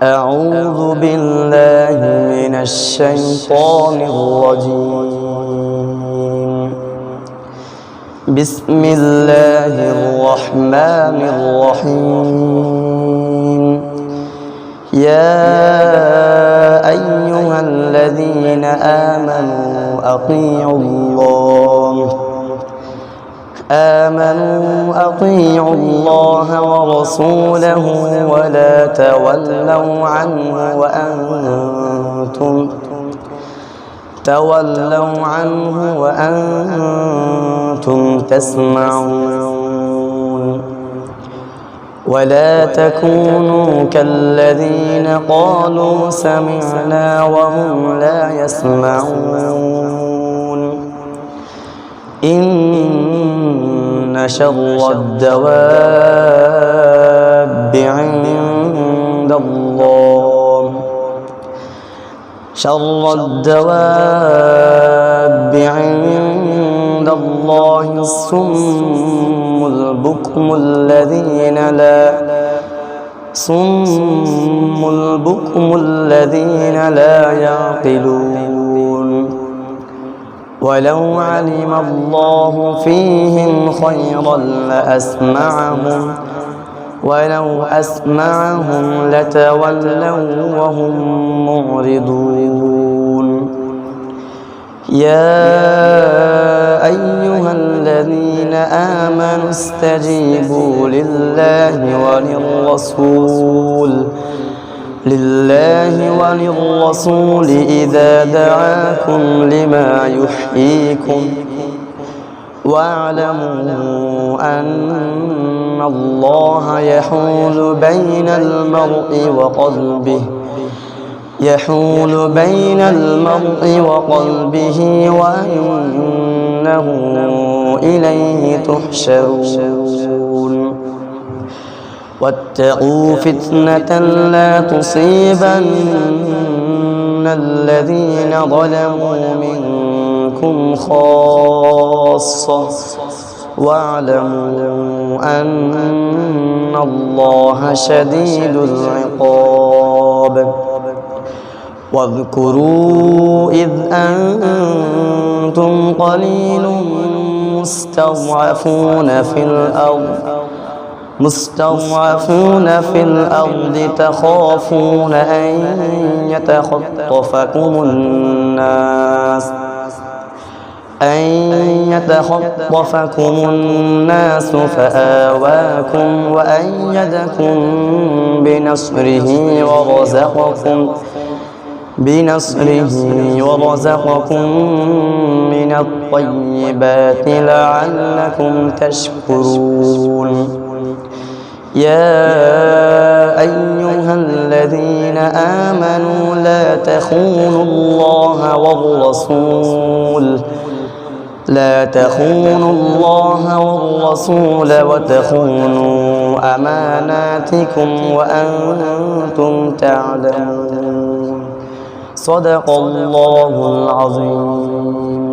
أعوذ بالله من الشيطان الرجيم. بسم الله الرحمن الرحيم. يا أيها الذين آمنوا أطيعوا الله ورسوله ولا تولوا عنه وأنتم تسمعون. ولا تكونوا كالذين قالوا سمعنا وهم لا يسمعون. إن شر الدواب عند الله الصم البكم الذين لا يعقلون. ولو علم الله فيهم خيرا ولو أسمعهم لتولوا وهم معرضون. يا أيها الذين آمنوا استجيبوا لله وللرسول إذا دعاكم لما يحييكم واعلموا أن الله يحول بين المرء وقلبه وأنه إليه تحشرون. واتقوا فتنة لا تصيبن الذين ظلموا منكم خاصة واعلموا أن الله شديد العقاب. واذكروا إذ أنتم قليل مستضعفون في الأرض تخافون أن يتخطفكم الناس فآواكم وأيدكم بنصره ورزقكم من الطيبات لعلكم تشكرون. يا أيها الذين آمنوا لا تخونوا الله والرسول وتخونوا أماناتكم وأنتم تعلمون. صدق الله العظيم.